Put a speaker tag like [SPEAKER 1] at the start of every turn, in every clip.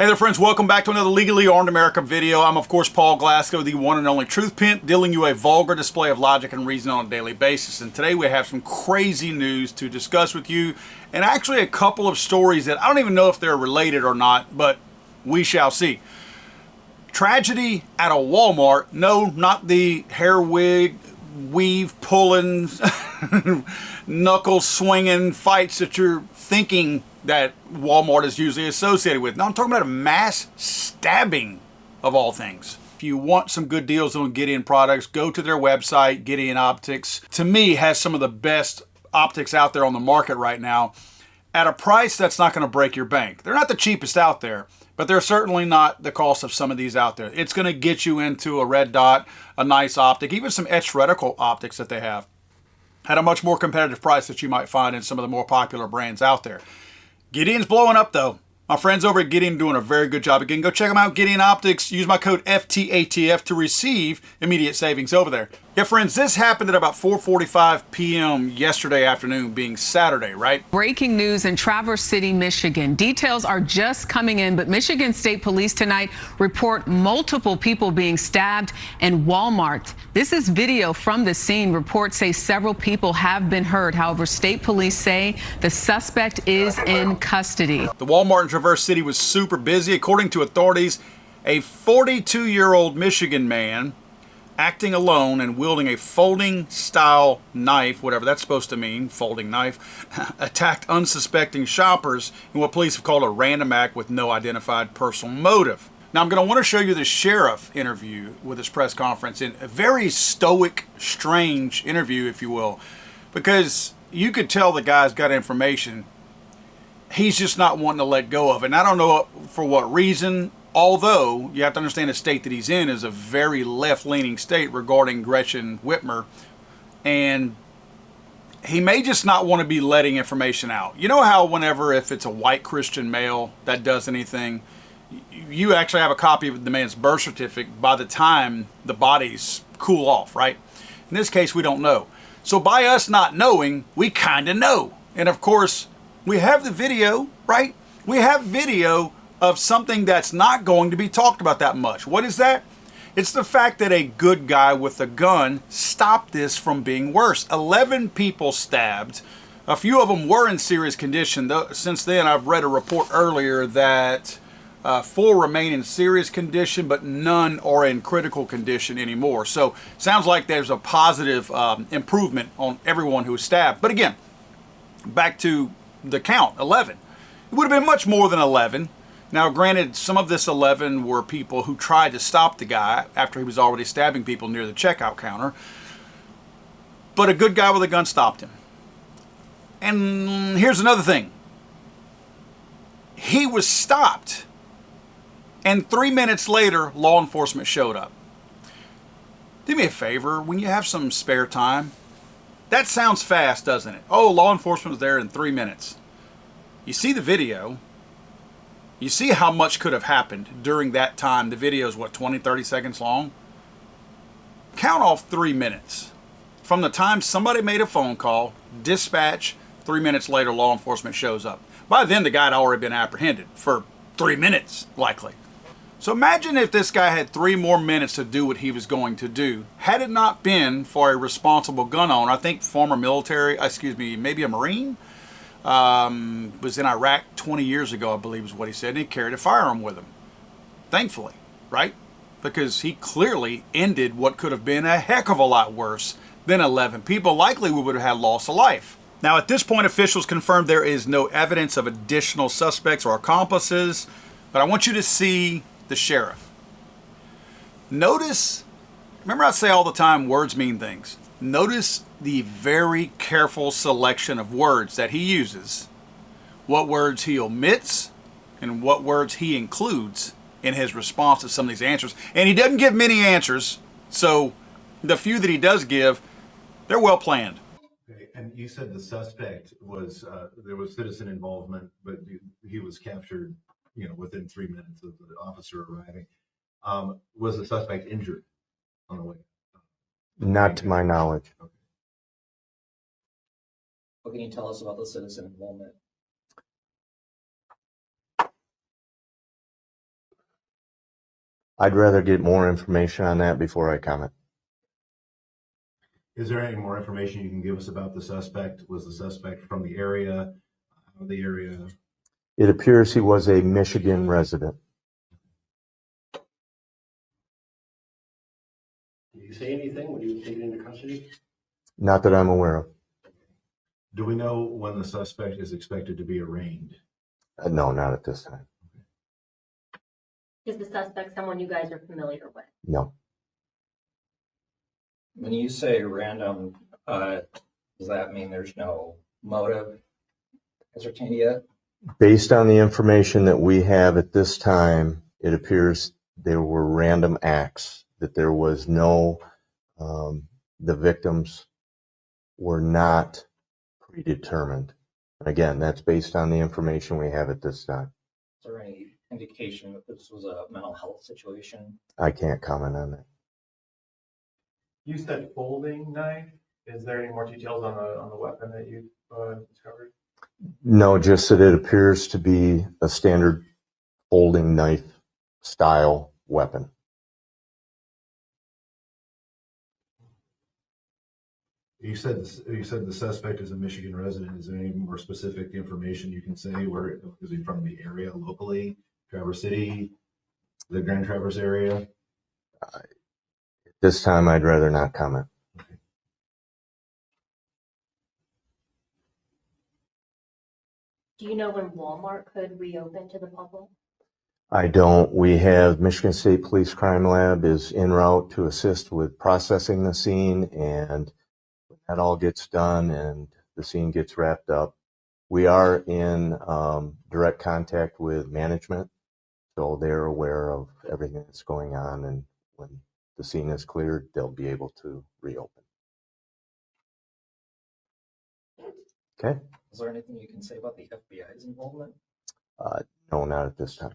[SPEAKER 1] Hey there friends, welcome back to another Legally Armed America video. I'm of course Paul Glasgow, the one and only truth pimp, dealing you a vulgar display of logic and reason on a daily basis. And today we have some crazy news to discuss with you, and actually a couple of stories that I don't even know if they're related or not, but we shall see. Tragedy at a Walmart. No, not the hair wig, weave pulling, knuckle swinging fights that you're thinking that Walmart is usually associated with. Now I'm talking about a mass stabbing of all things. If you want some good deals on Gideon products, go to their website, Gideon Optics. To me, has some of the best optics out there on the market right now at a price that's not going to break your bank. They're not the cheapest out there, but they're certainly not the cost of some of these out there. It's going to get you into a red dot, a nice optic, even some etched reticle optics that they have at a much more competitive price that you might find in some of the more popular brands out there. Gideon's blowing up though. My friends over at Gideon are doing a very good job. Again, go check them out, Gideon Optics. Use my code FTATF to receive immediate savings over there. Yeah, friends, this happened at about 4:45 p.m. yesterday afternoon, being Saturday, right?
[SPEAKER 2] Breaking news in Traverse City, Michigan. Details are just coming in, but Michigan State Police tonight report multiple people being stabbed in Walmart. This is video from the scene. Reports say several people have been hurt. However, state police say the suspect is in custody.
[SPEAKER 1] The Walmart in Traverse City was super busy. According to authorities, a 42-year-old Michigan man acting alone and wielding a folding style knife, whatever that's supposed to mean, folding knife, attacked unsuspecting shoppers in what police have called a random act with no identified personal motive. Now I'm going to want to show you the sheriff interview with his press conference, in a very stoic, strange interview, if you will, because you could tell the guy's got information. He's just not wanting to let go of it. And I don't know for what reason, although you have to understand the state that he's in is a very left-leaning state regarding Gretchen Whitmer, and he may just not want to be letting information out. You know how whenever, if it's a white Christian male that does anything, you actually have a copy of the man's birth certificate by the time the bodies cool off, right? In this case, we don't know. So by us not knowing, we kind of know. And of course, we have the video, right? We have video of something that's not going to be talked about that much. What is that? It's the fact that a good guy with a gun stopped this from being worse. 11 people stabbed. A few of them were in serious condition. Since then, I've read a report earlier that 4 remain in serious condition, but none are in critical condition anymore. So sounds like there's a positive improvement on everyone who was stabbed. But again, back to the count, 11. It would have been much more than 11. Now, granted, some of this 11 were people who tried to stop the guy after he was already stabbing people near the checkout counter. But a good guy with a gun stopped him. And here's another thing. He was stopped, and 3 minutes later, law enforcement showed up. Do me a favor, when you have some spare time, that sounds fast, doesn't it? Oh, law enforcement was there in 3 minutes. You see the video. You see how much could have happened during that time. The video is, what, 20, 30 seconds long? Count off 3 minutes. From the time somebody made a phone call, dispatch, 3 minutes later, law enforcement shows up. By then, the guy had already been apprehended for 3 minutes, likely. So imagine if this guy had 3 more minutes to do what he was going to do. Had it not been for a responsible gun owner, I think former military, maybe a Marine, was in Iraq 20 years ago, I believe is what he said, and he carried a firearm with him. Thankfully, right? Because he clearly ended what could have been a heck of a lot worse than 11 people. Likely we would have had loss of life. Now at this point, officials confirmed there is no evidence of additional suspects or accomplices, but I want you to see the sheriff. Notice, remember I say all the time, words mean things. Notice the very careful selection of words that he uses, what words he omits, and what words he includes in his response to some of these answers. And he doesn't give many answers, so the few that he does give, they're well planned.
[SPEAKER 3] Okay. And you said the suspect was, there was citizen involvement, but he was captured, within 3 minutes of the officer arriving. Was the suspect injured on the way?
[SPEAKER 4] Not to my knowledge.
[SPEAKER 3] Okay.
[SPEAKER 5] What can you tell us about the citizen involvement?
[SPEAKER 4] I'd rather get more information on that before I comment.
[SPEAKER 3] Is there any more information you can give us about the suspect? Was the suspect from the area? Out of the area?
[SPEAKER 4] It appears he was a Michigan resident.
[SPEAKER 5] Did you say anything when you were taken into custody?
[SPEAKER 4] Not that I'm aware of.
[SPEAKER 3] Do we know when the suspect is expected to be arraigned?
[SPEAKER 4] No, not at this time.
[SPEAKER 6] Is the suspect someone you guys are familiar with?
[SPEAKER 4] No.
[SPEAKER 7] When you say random, does that mean there's no motive ascertained yet?
[SPEAKER 4] Based on the information that we have at this time, it appears there were random acts, that there was no, the victims were not predetermined. Again, that's based on the information we have at this time.
[SPEAKER 7] Is there any indication that this was a mental health situation?
[SPEAKER 4] I can't comment on that.
[SPEAKER 8] You said folding knife. Is there any more details on the weapon that you discovered?
[SPEAKER 4] No, just that it appears to be a standard folding knife style weapon.
[SPEAKER 3] You said the suspect is a Michigan resident. Is there any more specific information you can say? Where is he from? The area locally, Traverse City, the Grand Traverse area?
[SPEAKER 4] This time, I'd rather not comment.
[SPEAKER 6] Do you know when Walmart could reopen to the public?
[SPEAKER 4] I don't. We have Michigan State Police Crime Lab is en route to assist with processing the scene, and when that all gets done and the scene gets wrapped up, we are in direct contact with management, so they're aware of everything that's going on, and when the scene is cleared, they'll be able to reopen. Okay?
[SPEAKER 7] Is there anything you can say about the FBI's involvement?
[SPEAKER 4] No, not at this time.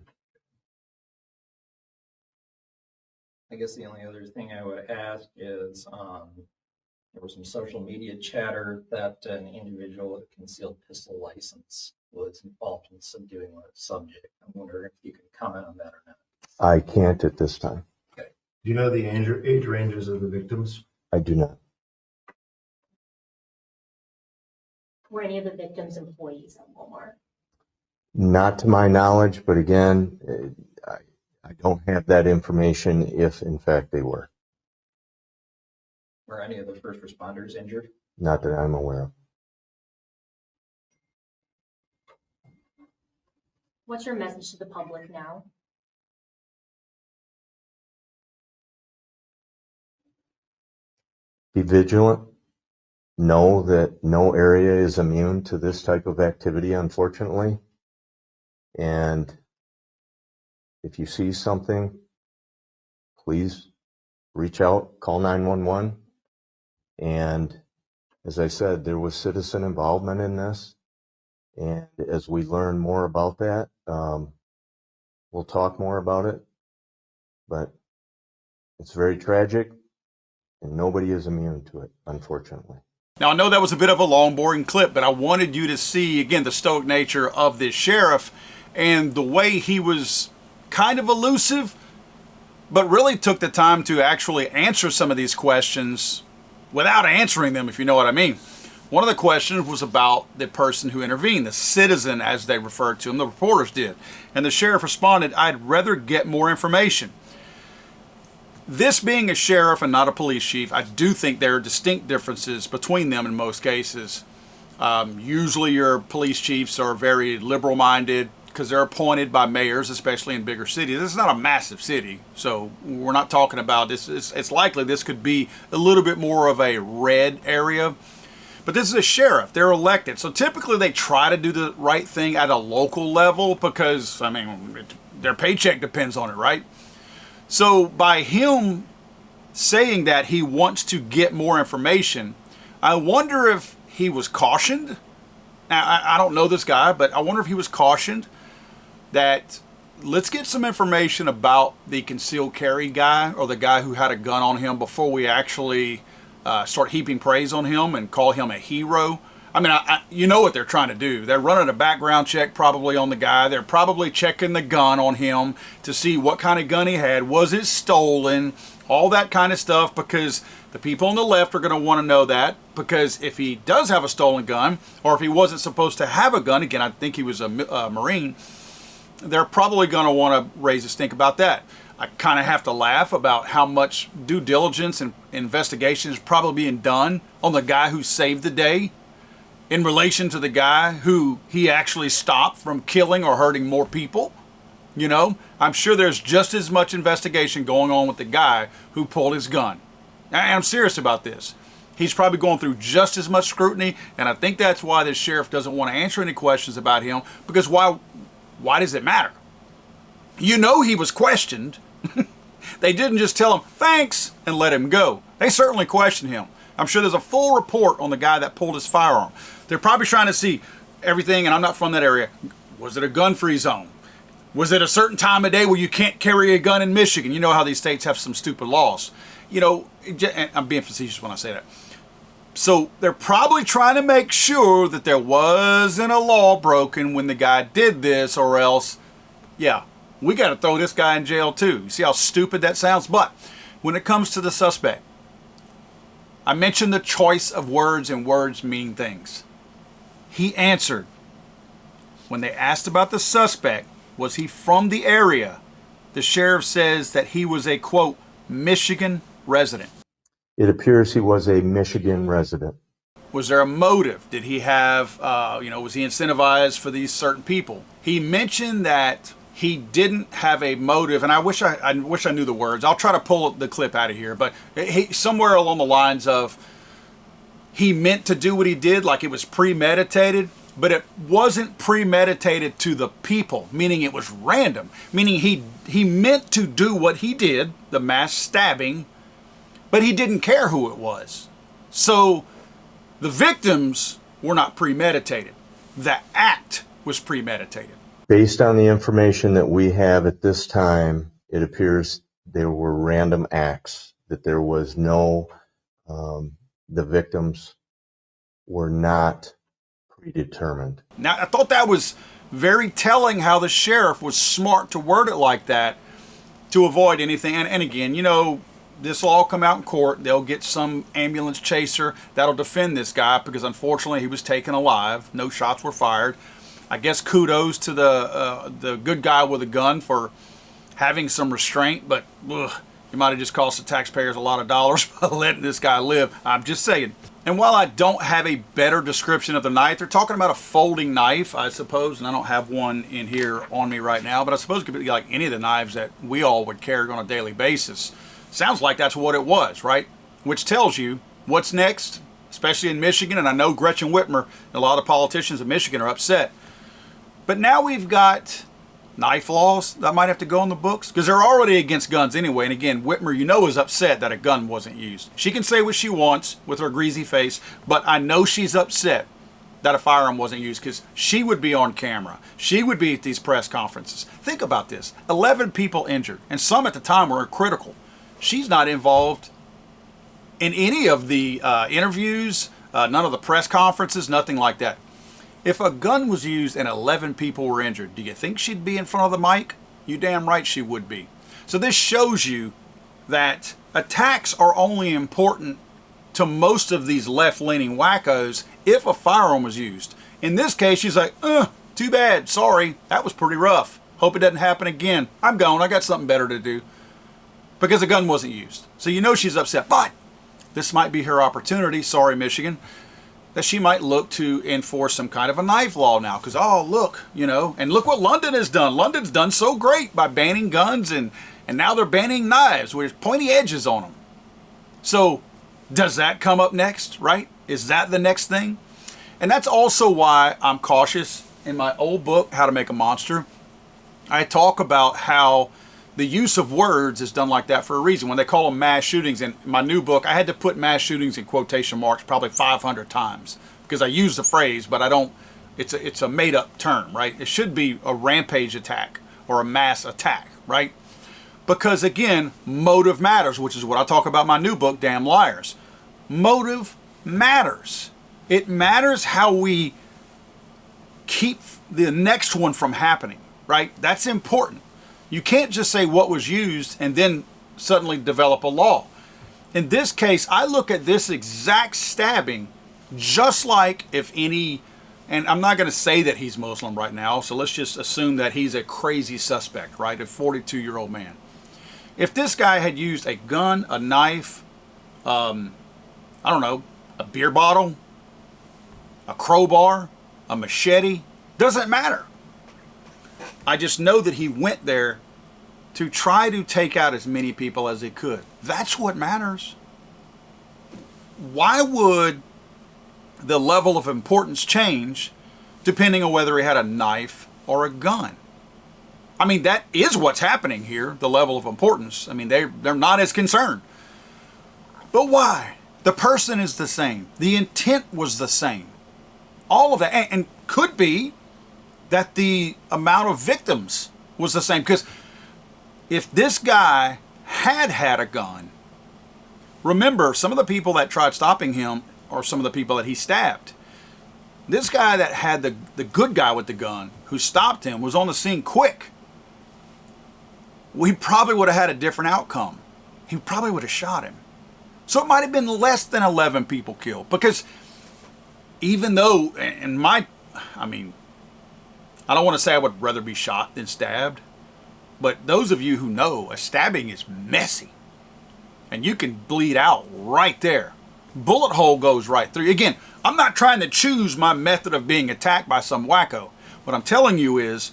[SPEAKER 7] I guess the only other thing I would ask is there was some social media chatter that an individual with a concealed pistol license was involved in subduing a subject. I'm wondering if you can comment on that or not.
[SPEAKER 4] I can't at this time.
[SPEAKER 3] Do you know the age ranges of the victims?
[SPEAKER 4] I do not.
[SPEAKER 6] Were any of the victims employees at Walmart?
[SPEAKER 4] Not to my knowledge, but again, I don't have that information if in fact they were.
[SPEAKER 7] Were any of the first responders injured?
[SPEAKER 4] Not that I'm aware of.
[SPEAKER 6] What's your message to the public now?
[SPEAKER 4] Be vigilant. Know that no area is immune to this type of activity, unfortunately. And if you see something, please reach out, call 911. And as I said, there was citizen involvement in this. And as we learn more about that, we'll talk more about it. But it's very tragic, and nobody is immune to it, unfortunately.
[SPEAKER 1] Now, I know that was a bit of a long, boring clip, but I wanted you to see, again, the stoic nature of this sheriff and the way he was kind of elusive, but really took the time to actually answer some of these questions without answering them, if you know what I mean. One of the questions was about the person who intervened, the citizen, as they referred to him, the reporters did. And the sheriff responded, "I'd rather get more information." This being a sheriff and not a police chief, I do think there are distinct differences between them in most cases. Usually your police chiefs are very liberal-minded because they're appointed by mayors, especially in bigger cities. This is not a massive city, so we're not talking about this. It's likely this could be a little bit more of a red area. But this is a sheriff. They're elected. So typically they try to do the right thing at a local level because, I mean, their paycheck depends on it, right? So by him saying that he wants to get more information, I wonder if he was cautioned. Now, I don't know this guy, but I wonder if he was cautioned that let's get some information about the concealed carry guy or the guy who had a gun on him before we actually start heaping praise on him and call him a hero. I mean, you know what they're trying to do. They're running a background check probably on the guy. They're probably checking the gun on him to see what kind of gun he had. Was it stolen? All that kind of stuff, because the people on the left are going to want to know that, because if he does have a stolen gun, or if he wasn't supposed to have a gun, again, I think he was a Marine, they're probably going to want to raise a stink about that. I kind of have to laugh about how much due diligence and investigation is probably being done on the guy who saved the day in relation to the guy who he actually stopped from killing or hurting more people. You know, I'm sure there's just as much investigation going on with the guy who pulled his gun. I'm serious about this. He's probably going through just as much scrutiny, and I think that's why the sheriff doesn't want to answer any questions about him, because why does it matter? You know he was questioned. They didn't just tell him, thanks, and let him go. They certainly questioned him. I'm sure there's a full report on the guy that pulled his firearm. They're probably trying to see everything, and I'm not from that area. Was it a gun-free zone? Was it a certain time of day where you can't carry a gun in Michigan? You know how these states have some stupid laws. You know, and I'm being facetious when I say that. So they're probably trying to make sure that there wasn't a law broken when the guy did this, or else, yeah, we got to throw this guy in jail too. You see how stupid that sounds? But when it comes to the suspect, I mentioned the choice of words, and words mean things. He answered. When they asked about the suspect, was he from the area? The sheriff says that he was a, quote, Michigan resident.
[SPEAKER 4] It appears he was a Michigan resident.
[SPEAKER 1] Was there a motive? Did he have, was he incentivized for these certain people? He mentioned that he didn't have a motive, and I wish I knew the words. I'll try to pull the clip out of here, but he, somewhere along the lines of he meant to do what he did, like it was premeditated, but it wasn't premeditated to the people, meaning it was random, meaning he meant to do what he did, the mass stabbing, but he didn't care who it was. So the victims were not premeditated. The act was premeditated.
[SPEAKER 4] Based on the information that we have at this time, it appears there were random acts, that there was no, the victims were not predetermined.
[SPEAKER 1] Now, I thought that was very telling how the sheriff was smart to word it like that to avoid anything. And again, you know, this will all come out in court. They'll get some ambulance chaser that'll defend this guy because unfortunately he was taken alive. No shots were fired. I guess kudos to the good guy with a gun for having some restraint, but you might have just cost the taxpayers a lot of dollars by letting this guy live. I'm just saying. And while I don't have a better description of the knife, they're talking about a folding knife, I suppose, and I don't have one in here on me right now, but I suppose it could be like any of the knives that we all would carry on a daily basis. Sounds like that's what it was, right? Which tells you what's next, especially in Michigan, and I know Gretchen Whitmer and a lot of politicians in Michigan are upset. But now we've got knife laws that might have to go in the books because they're already against guns anyway. And again, Whitmer, you know, is upset that a gun wasn't used. She can say what she wants with her greasy face, but I know she's upset that a firearm wasn't used because she would be on camera. She would be at these press conferences. Think about this. 11 people injured, and some at the time were critical. She's not involved in any of the interviews, none of the press conferences, nothing like that. If a gun was used and 11 people were injured, do you think she'd be in front of the mic? You damn right she would be. So this shows you that attacks are only important to most of these left-leaning wackos if a firearm was used. In this case, she's like, too bad, sorry, that was pretty rough. Hope it doesn't happen again. I'm gone, I got something better to do. Because a gun wasn't used. So you know she's upset, but this might be her opportunity, sorry Michigan, that she might look to enforce some kind of a knife law now. Because, oh, look, you know, and look what London has done. London's done so great by banning guns, and now they're banning knives with pointy edges on them. So does that come up next, right? Is that the next thing? And that's also why I'm cautious. In my old book, How to Make a Monster, I talk about how the use of words is done like that for a reason. When they call them mass shootings, in my new book, I had to put mass shootings in quotation marks probably 500 times because I use the phrase, but I don't, it's a made up term, right? It should be a rampage attack or a mass attack, right? Because again, motive matters, which is what I talk about in my new book, Damn Liars. Motive matters. It matters how we keep the next one from happening, right? That's important. You can't just say what was used and then suddenly develop a law. In this case, I look at this exact stabbing just like if any, and I'm not going to say that he's Muslim right now, so let's just assume that he's a crazy suspect, right? A 42-year-old man. If this guy had used a gun, a knife, I don't know, a beer bottle, a crowbar, a machete, doesn't matter. I just know that he went there to try to take out as many people as he could. That's what matters. Why would the level of importance change depending on whether he had a knife or a gun? I mean, that is what's happening here, the level of importance. I mean, they're not as concerned. But why? The person is the same. The intent was the same. All of that. And could be that the amount of victims was the same. Because if this guy had a gun, remember, some of the people that tried stopping him are some of the people that he stabbed. This guy that had the good guy with the gun who stopped him was on the scene quick. We probably would have had a different outcome. He probably would have shot him. So it might have been less than 11 people killed. Because even though, I don't want to say I would rather be shot than stabbed. But those of you who know, a stabbing is messy. And you can bleed out right there. Bullet hole goes right through. Again, I'm not trying to choose my method of being attacked by some wacko. What I'm telling you is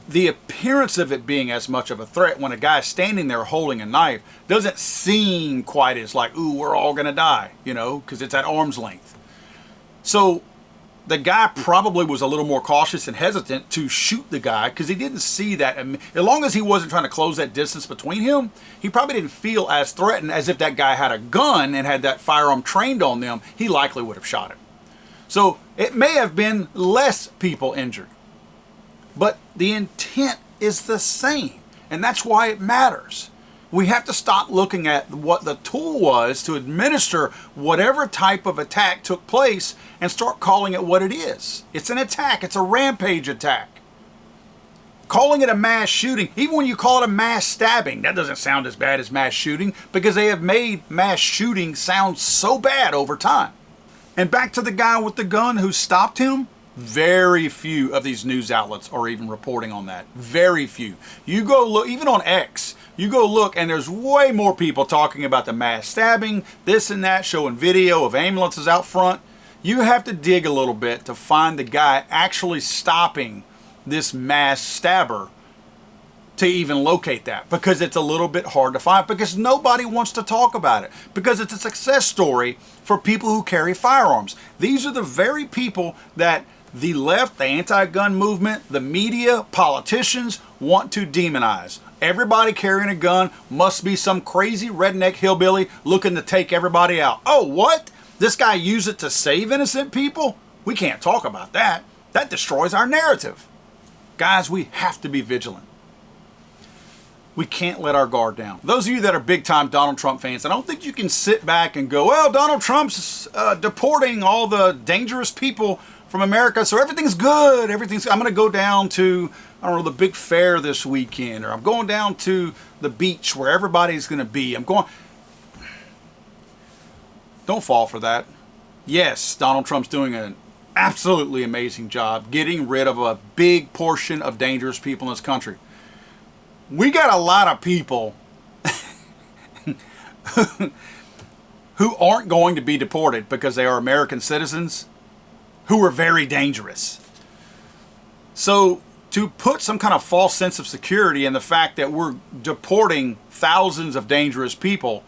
[SPEAKER 1] the appearance of it being as much of a threat when a guy's standing there holding a knife doesn't seem quite as like, ooh, we're all going to die, because it's at arm's length. So the guy probably was a little more cautious and hesitant to shoot the guy because he didn't see that. As long as he wasn't trying to close that distance between him, he probably didn't feel as threatened as if that guy had a gun and had that firearm trained on them. He likely would have shot him. So it may have been less people injured, but the intent is the same. And that's why it matters. We have to stop looking at what the tool was to administer whatever type of attack took place and start calling it what it is. It's an attack. It's a rampage attack. Calling it a mass shooting, even when you call it a mass stabbing, that doesn't sound as bad as mass shooting because they have made mass shooting sound so bad over time. And back to the guy with the gun who stopped him, very few of these news outlets are even reporting on that. Very few. You go look, even on X, you go look and there's way more people talking about the mass stabbing, this and that, showing video of ambulances out front. You have to dig a little bit to find the guy actually stopping this mass stabber to even locate that, because it's a little bit hard to find, because nobody wants to talk about it, because it's a success story for people who carry firearms. These are the very people that the left, the anti-gun movement, the media, politicians want to demonize. Everybody carrying a gun must be some crazy redneck hillbilly looking to take everybody out. Oh, what? This guy used it to save innocent people? We can't talk about that. That destroys our narrative. Guys, we have to be vigilant. We can't let our guard down. Those of you that are big-time Donald Trump fans, I don't think you can sit back and go, well, Donald Trump's deporting all the dangerous people from America, so everything's good. I'm going to go down to, I don't know, the big fair this weekend, or I'm going down to the beach where everybody's going to be. Don't fall for that. Yes, Donald Trump's doing an absolutely amazing job getting rid of a big portion of dangerous people in this country. We got a lot of people who aren't going to be deported because they are American citizens who are very dangerous. So to put some kind of false sense of security in the fact that we're deporting thousands of dangerous people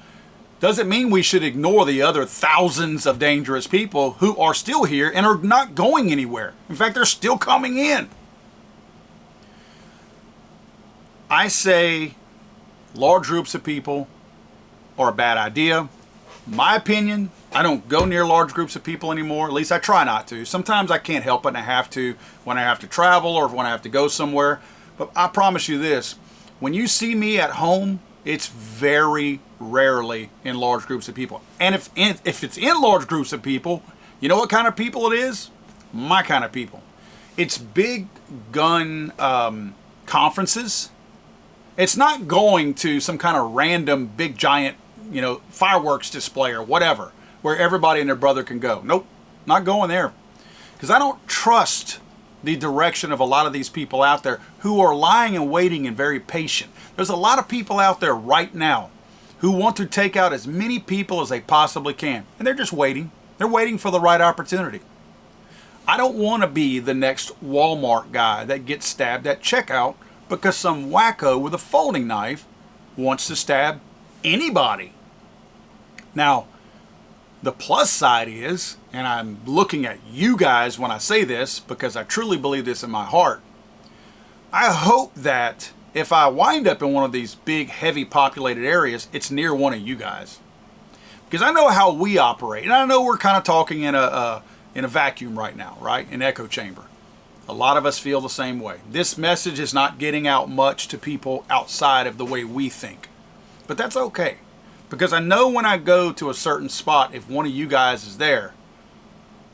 [SPEAKER 1] doesn't mean we should ignore the other thousands of dangerous people who are still here and are not going anywhere. In fact, they're still coming in. I say large groups of people are a bad idea. My opinion, I don't go near large groups of people anymore. At least I try not to. Sometimes I can't help it and I have to when I have to travel or when I have to go somewhere. But I promise you this, when you see me at home, it's very rarely in large groups of people. And if it's in large groups of people, You know what kind of people it is? My kind of people. It's big gun conferences. It's not going to some kind of random big giant, fireworks display or whatever, where everybody and their brother can go. Nope, not going there. Because I don't trust the direction of a lot of these people out there who are lying and waiting and very patient. There's a lot of people out there right now who want to take out as many people as they possibly can. And they're just waiting. They're waiting for the right opportunity. I don't want to be the next Walmart guy that gets stabbed at checkout because some wacko with a folding knife wants to stab anybody. Now, the plus side is, and I'm looking at you guys when I say this because I truly believe this in my heart, I hope that if I wind up in one of these big, heavy populated areas, it's near one of you guys. Because I know how we operate, and I know we're kind of talking in a vacuum right now, right? An echo chamber. A lot of us feel the same way. This message is not getting out much to people outside of the way we think. But that's okay. Because I know when I go to a certain spot, if one of you guys is there,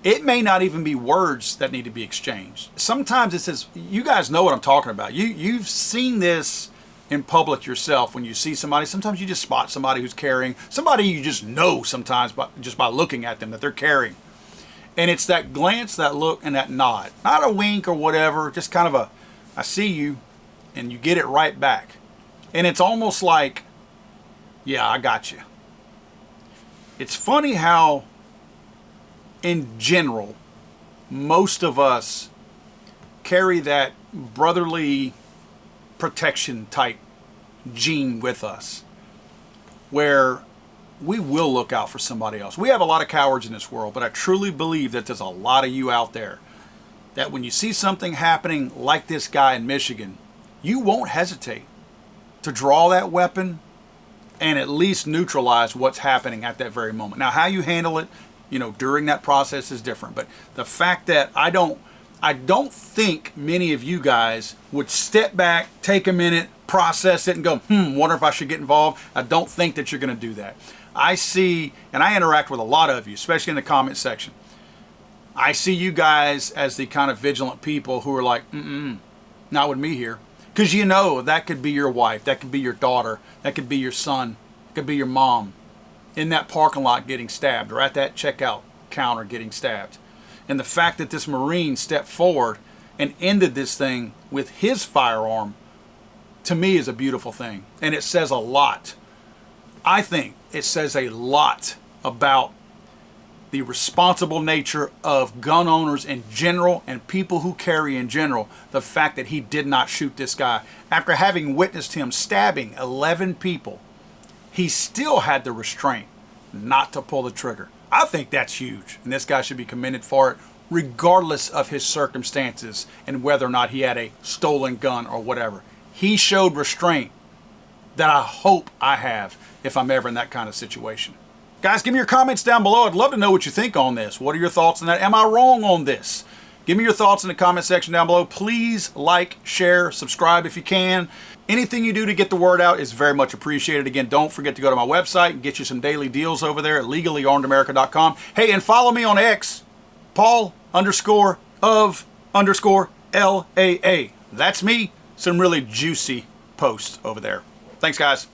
[SPEAKER 1] it may not even be words that need to be exchanged. Sometimes it says, you guys know what I'm talking about. You've seen this in public yourself when you see somebody. Sometimes you just spot somebody who's carrying, somebody you just know sometimes just by looking at them that they're carrying. And it's that glance, that look, and that nod. Not a wink or whatever, just kind of a, I see you, and you get it right back. And it's almost like, yeah, I got you. It's funny how, in general, most of us carry that brotherly protection type gene with us, where we will look out for somebody else. We have a lot of cowards in this world, but I truly believe that there's a lot of you out there that when you see something happening like this guy in Michigan, you won't hesitate to draw that weapon and at least neutralize what's happening at that very moment. Now, how you handle it, during that process is different. But the fact that I don't think many of you guys would step back, take a minute, process it, and go, wonder if I should get involved. I don't think that you're going to do that. I see, and I interact with a lot of you, especially in the comment section. I see you guys as the kind of vigilant people who are like, not with me here. Because that could be your wife, that could be your daughter, that could be your son, it could be your mom in that parking lot getting stabbed or at that checkout counter getting stabbed. And the fact that this Marine stepped forward and ended this thing with his firearm, to me, is a beautiful thing. And it says a lot. I think it says a lot about the responsible nature of gun owners in general and people who carry in general. The fact that he did not shoot this guy. After having witnessed him stabbing 11 people, he still had the restraint not to pull the trigger. I think that's huge, and this guy should be commended for it, regardless of his circumstances and whether or not he had a stolen gun or whatever. He showed restraint that I hope I have if I'm ever in that kind of situation. Guys, give me your comments down below. I'd love to know what you think on this. What are your thoughts on that? Am I wrong on this? Give me your thoughts in the comment section down below. Please like, share, subscribe if you can. Anything you do to get the word out is very much appreciated. Again, don't forget to go to my website and get you some daily deals over there at legallyarmedamerica.com. Hey, and follow me on X, Paul_of_LAA. That's me. Some really juicy posts over there. Thanks, guys.